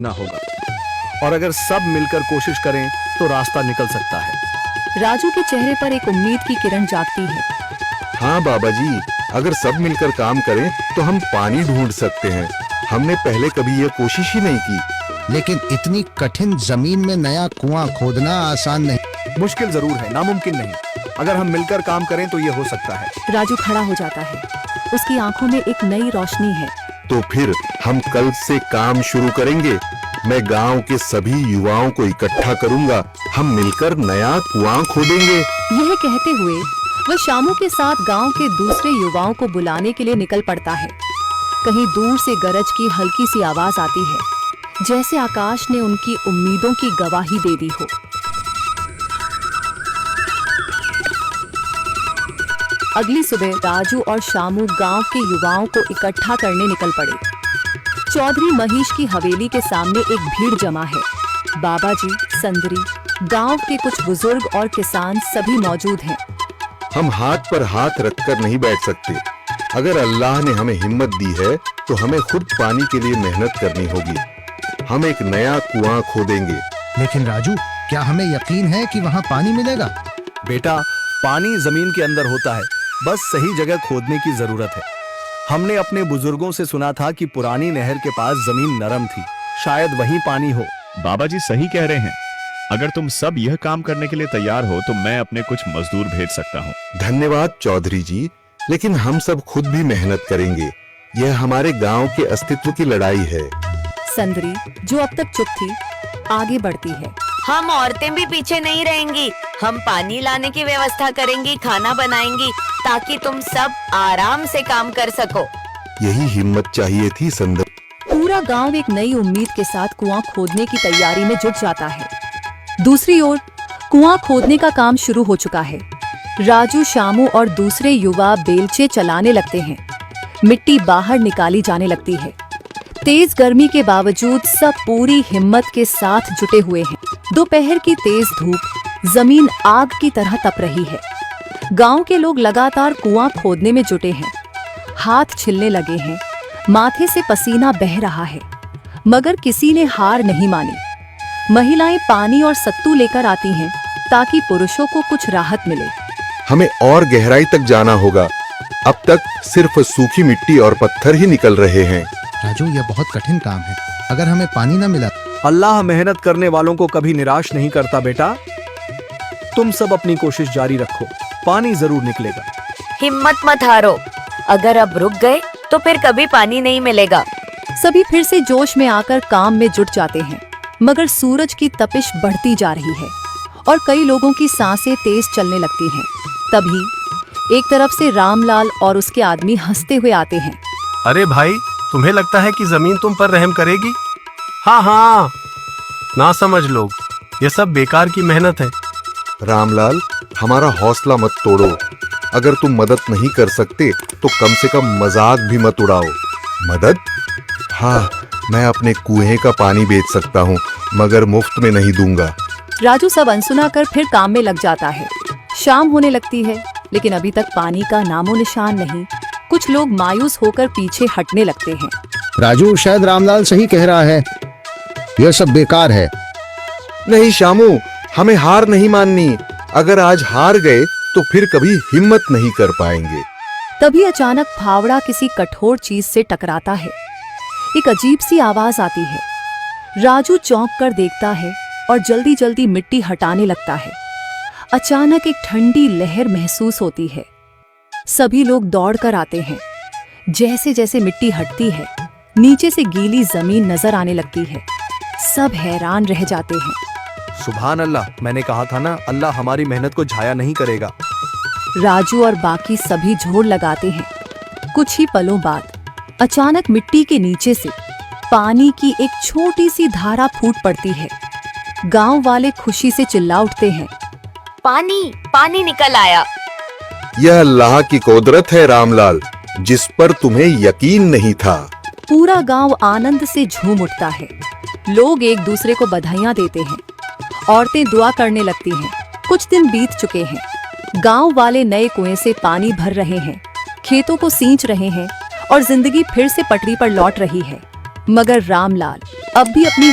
ना होगा, और अगर सब मिलकर कोशिश करें तो रास्ता निकल सकता है। राजू के चेहरे पर एक उम्मीद की किरण जागती है। हाँ बाबा जी, अगर सब मिलकर काम करें तो हम पानी ढूंढ सकते हैं। हमने पहले कभी ये कोशिश ही नहीं की। लेकिन इतनी कठिन जमीन में नया कुआं खोदना आसान नहीं। मुश्किल जरूर है, नामुमकिन नहीं। अगर हम मिलकर काम करें तो ये हो सकता है। राजू खड़ा हो जाता है। उसकी आंखों में एक नई रोशनी है। तो फिर हम कल से काम शुरू करेंगे। मैं गांव के सभी युवाओं को इकट्ठा करूंगा। हम मिलकर नया कुआं खोदेंगे। यह कहते हुए वह शामू के साथ गांव के दूसरे युवाओं को बुलाने के लिए निकल पड़ता है। कहीं दूर से गरज की हल्की सी आवाज आती है, जैसे आकाश ने उनकी उम्मीदों की गवाही दे दी हो। अगली सुबह राजू और शामू गांव के युवाओं को इकट्ठा करने निकल पड़े। चौधरी महेश की हवेली के सामने एक भीड़ जमा है। बाबा जी, संदरी, गांव के कुछ बुजुर्ग और किसान सभी मौजूद हैं। हम हाथ पर हाथ रखकर नहीं बैठ सकते। अगर अल्लाह ने हमें हिम्मत दी है तो हमें खुद पानी के लिए मेहनत करनी होगी। हम एक नया कुआं खोदेंगे। लेकिन राजू, क्या हमें यकीन है कि वहाँ पानी मिलेगा? बेटा, पानी जमीन के अंदर होता है, बस सही जगह खोदने की जरूरत है। हमने अपने बुजुर्गों से सुना था कि पुरानी नहर के पास जमीन नरम थी, शायद वहीं पानी हो। बाबा जी सही कह रहे हैं। अगर तुम सब यह काम करने के लिए तैयार हो तो मैं अपने कुछ मजदूर भेज सकता हूँ। धन्यवाद चौधरी जी, लेकिन हम सब खुद भी मेहनत करेंगे। यह हमारे गांव के अस्तित्व की लड़ाई है। संदरी, जो अब तक चुप थी, आगे बढ़ती है। हम औरतें भी पीछे नहीं रहेंगी। हम पानी लाने की व्यवस्था करेंगी, खाना बनाएंगी, ताकि तुम सब आराम से काम कर सको। यही हिम्मत चाहिए थी संदर। पूरा गांव एक नई उम्मीद के साथ कुआं खोदने की तैयारी में जुट जाता है। दूसरी ओर कुआं खोदने का काम शुरू हो चुका है। राजू, शामू और दूसरे युवा बेलचे चलाने लगते हैं। मिट्टी बाहर निकाली जाने लगती है। तेज गर्मी के बावजूद सब पूरी हिम्मत के साथ जुटे हुए हैं। दोपहर की तेज धूप जमीन आग की तरह तप रही है। गांव के लोग लगातार कुआं खोदने में जुटे हैं। हाथ छिलने लगे हैं, माथे से पसीना बह रहा है, मगर किसी ने हार नहीं मानी। महिलाएं पानी और सत्तू लेकर आती हैं ताकि पुरुषों को कुछ राहत मिले। हमें और गहराई तक जाना होगा। अब तक सिर्फ सूखी मिट्टी और पत्थर ही निकल रहे हैं। राजू, यह बहुत कठिन काम है। अगर हमें पानी न मिला? अल्लाह मेहनत करने वालों को कभी निराश नहीं करता बेटा। तुम सब अपनी कोशिश जारी रखो, पानी जरूर निकलेगा। हिम्मत मत हारो। अगर अब रुक गए तो फिर कभी पानी नहीं मिलेगा। सभी फिर से जोश में आकर काम में जुट जाते हैं, मगर सूरज की तपिश बढ़ती जा रही है और कई लोगों की सांसें तेज चलने लगती हैं। तभी एक तरफ से रामलाल और उसके आदमी हंसते हुए आते हैं। अरे भाई, तुम्हें लगता है कि जमीन तुम पर रहम करेगी? हाँ हाँ, ना समझ लोग, ये सब बेकार की मेहनत है। रामलाल, हमारा हौसला मत तोड़ो। अगर तुम मदद नहीं कर सकते तो कम से कम मजाक भी मत उड़ाओ। मदद? हाँ, मैं अपने कुएं का पानी बेच सकता हूँ, मगर मुफ्त में नहीं दूंगा। राजू सब अनसुना कर फिर काम में लग जाता है। शाम होने लगती है, लेकिन अभी तक पानी का नामो निशान नहीं। कुछ लोग मायूस होकर पीछे हटने लगते हैं। राजू, शायद रामलाल सही कह रहा है। यह सब बेकार है। नहीं शामू, हमें हार नहीं माननी। अगर आज हार गए तो फिर कभी हिम्मत नहीं कर पाएंगे। तभी अचानक फावड़ा किसी कठोर चीज से टकराता है। एक अजीब सी आवाज आती है। राजू चौंक कर देखता है और जल्दी जल्दी मिट्टी हटाने लगता है। अचानक एक ठंडी लहर महसूस होती है। सभी लोग दौड़कर आते हैं। जैसे जैसे मिट्टी हटती है, नीचे से गीली जमीन नजर आने लगती है। सब हैरान रह जाते हैं। सुभान अल्लाह, मैंने कहा था ना, अल्लाह हमारी मेहनत को जाया नहीं करेगा। राजू और बाकी सभी जोर लगाते हैं। कुछ ही पलों बाद अचानक मिट्टी के नीचे से पानी की एक छोटी सी धारा फूट पड़ती है। गांव वाले खुशी से चिल्ला उठते हैं। पानी पानी निकल आया। यह अल्लाह की कुदरत है रामलाल, जिस पर तुम्हें यकीन नहीं था। पूरा गांव आनंद से झूम उठता है। लोग एक दूसरे को बधाइयां देते हैं। औरतें दुआ करने लगती हैं। कुछ दिन बीत चुके हैं। गांव वाले नए कुएं से पानी भर रहे हैं, खेतों को सींच रहे हैं और जिंदगी फिर से पटरी पर लौट रही है। मगर रामलाल अब भी अपनी